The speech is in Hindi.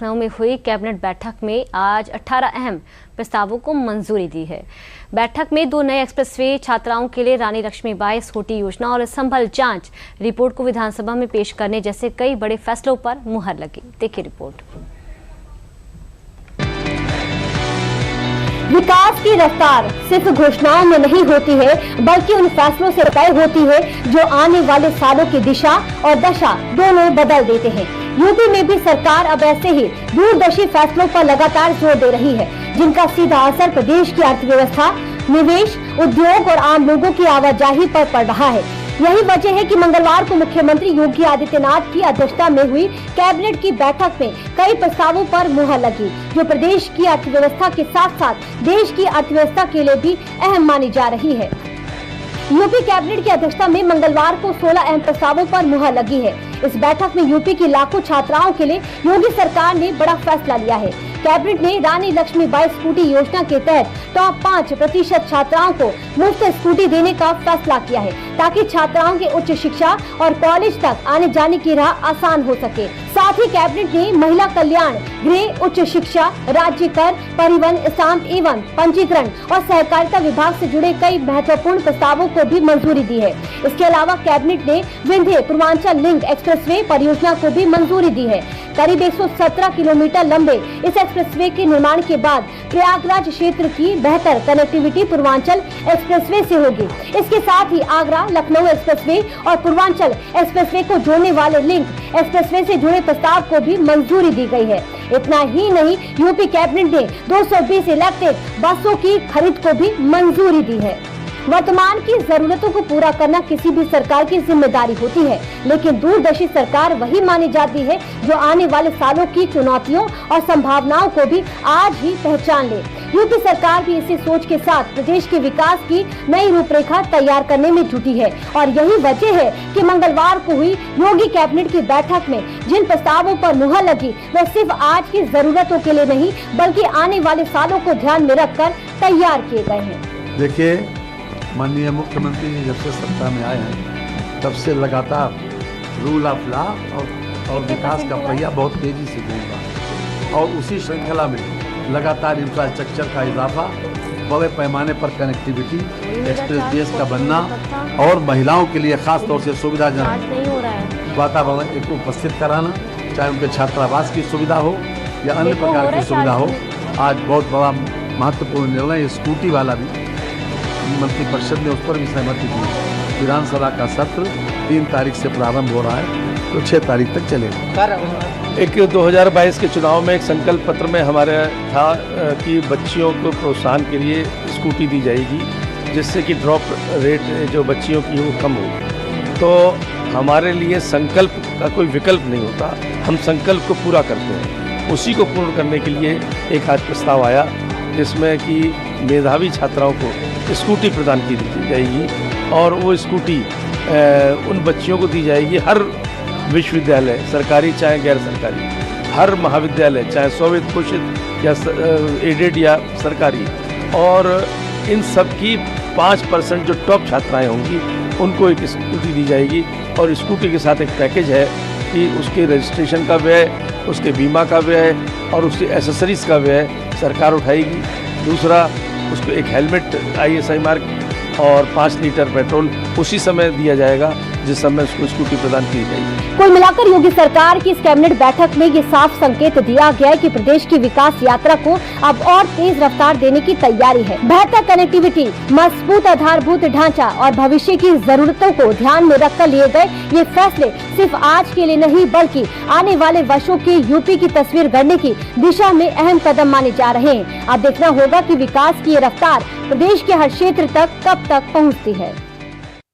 लखनऊ में हुई कैबिनेट बैठक में आज 18 अहम प्रस्तावों को मंजूरी दी है। बैठक में 2 नए एक्सप्रेसवे, छात्राओं के लिए रानी लक्ष्मीबाई स्कूटी योजना और संभल जांच रिपोर्ट को विधानसभा में पेश करने जैसे कई बड़े फैसलों पर मुहर लगी। देखिए रिपोर्ट। विकास की रफ्तार सिर्फ घोषणाओं में नहीं होती है, बल्कि उन फैसलों से तय होती है जो आने वाले सालों की दिशा और दशा दोनों बदल देते हैं। यूपी में भी सरकार अब ऐसे ही दूरदर्शी फैसलों पर लगातार जोर दे रही है, जिनका सीधा असर प्रदेश की अर्थव्यवस्था, निवेश, उद्योग और आम लोगों की आवाजाही पर पड़ रहा है। यही वजह है कि मंगलवार को मुख्यमंत्री योगी आदित्यनाथ की अध्यक्षता में हुई कैबिनेट की बैठक में कई प्रस्तावों पर मुहर लगी, जो प्रदेश की अर्थव्यवस्था के साथ साथ देश की अर्थव्यवस्था के लिए भी अहम मानी जा रही है। यूपी कैबिनेट की अध्यक्षता में मंगलवार को 16 अहम प्रस्तावों पर मुहर लगी है। इस बैठक में यूपी की लाखों छात्राओं के लिए योगी सरकार ने बड़ा फैसला लिया है। कैबिनेट ने रानी लक्ष्मीबाई स्कूटी योजना के तहत टॉप 5% छात्राओं को मुफ्त स्कूटी देने का फैसला किया है, ताकि छात्राओं के उच्च शिक्षा और कॉलेज तक आने जाने की राह आसान हो सके। साथ ही कैबिनेट ने महिला कल्याण, गृह, उच्च शिक्षा, राज्य कर, परिवहन, स्टाम्प एवं पंजीकरण और सहकारिता विभाग से जुड़े कई महत्वपूर्ण प्रस्तावों को भी मंजूरी दी है। इसके अलावा कैबिनेट ने विंध्य पूर्वांचल लिंक एक्सप्रेसवे परियोजना को भी मंजूरी दी है। करीब 117 किलोमीटर लंबे इस एक्सप्रेसवे के निर्माण के बाद प्रयागराज क्षेत्र की बेहतर कनेक्टिविटी पूर्वांचल एक्सप्रेसवे से होगी। इसके साथ ही आगरा लखनऊ एक्सप्रेसवे और पूर्वांचल एक्सप्रेसवे को जोड़ने वाले लिंक एक्सप्रेसवे से जुड़े प्रस्ताव को भी मंजूरी दी गई है। इतना ही नहीं, यूपी कैबिनेट ने 220 इलेक्ट्रिक बसों की खरीद को भी मंजूरी दी है। वर्तमान की जरूरतों को पूरा करना किसी भी सरकार की जिम्मेदारी होती है, लेकिन दूरदर्शी सरकार वही मानी जाती है जो आने वाले सालों की चुनौतियों और संभावनाओं को भी आज ही पहचान ले। यूपी सरकार भी इसी सोच के साथ प्रदेश के विकास की नई रूपरेखा तैयार करने में जुटी है, और यही वजह है कि मंगलवार को हुई योगी कैबिनेट की बैठक में जिन प्रस्तावों पर मुहर लगी, वह सिर्फ आज की जरूरतों के लिए नहीं, बल्कि आने वाले सालों को ध्यान में रखकर तैयार किए गए हैं। देखिए, माननीय मुख्यमंत्री जी जब से सत्ता में आए हैं, तब से लगातार रूल ऑफ लॉ और विकास का पहिया बहुत तेजी से घूम रहा है, और उसी श्रृंखला में लगातार इंफ्रास्ट्रक्चर का इजाफा, बड़े पैमाने पर कनेक्टिविटी, एक्सप्रेसवेज का बनना और महिलाओं के लिए खास तौर से सुविधाजनक वातावरण को उपस्थित कराना, चाहे उनके छात्रावास की सुविधा हो या अन्य प्रकार की सुविधा हो। आज बहुत बड़ा महत्वपूर्ण निर्णय स्कूटी वाला भी मंत्रिपरिषद ने उस पर भी सहमति दी। विधानसभा का सत्र 3 तारीख से प्रारंभ हो रहा है, तो 6 तारीख तक चलेगा। एक 2022 के चुनाव में एक संकल्प पत्र में हमारे था कि बच्चियों को प्रोत्साहन के लिए स्कूटी दी जाएगी, जिससे कि ड्रॉप रेट जो बच्चियों की वो कम हो। तो हमारे लिए संकल्प का कोई विकल्प नहीं होता, हम संकल्प को पूरा करते हैं। उसी को पूर्ण करने के लिए एक आज प्रस्ताव आया, जिसमें कि मेधावी छात्राओं को स्कूटी प्रदान की जाएगी, और वो स्कूटी उन बच्चियों को दी जाएगी। हर विश्वविद्यालय, सरकारी चाहे गैर सरकारी, हर महाविद्यालय चाहे स्ववित्त पोषित या एडेड या सरकारी, और इन सब की 5% जो टॉप छात्राएं होंगी उनको एक स्कूटी दी जाएगी। और स्कूटी के साथ एक पैकेज है कि उसके रजिस्ट्रेशन का व्यय, उसके बीमा का व्यय और उसके एसेसरीज का व्यय सरकार उठाएगी। दूसरा, उसको एक हेलमेट ISI मार्क और 5 लीटर पेट्रोल उसी समय दिया जाएगा जिस समय उसको स्कूटी प्रदान की जाएगी। कुल मिलाकर योगी सरकार की इस कैबिनेट बैठक में ये साफ संकेत दिया गया है कि प्रदेश की विकास यात्रा को अब और तेज रफ्तार देने की तैयारी है। बेहतर कनेक्टिविटी, मजबूत आधारभूत ढांचा और भविष्य की जरूरतों को ध्यान में रखकर लिए गए ये फैसले सिर्फ आज के लिए नहीं, बल्कि आने वाले वर्षों की यूपी की तस्वीर गढ़ने की दिशा में अहम कदम माने जा रहे हैं। अब देखना होगा कि विकास की ये रफ्तार प्रदेश के हर क्षेत्र तक कब तक पहुँचती है।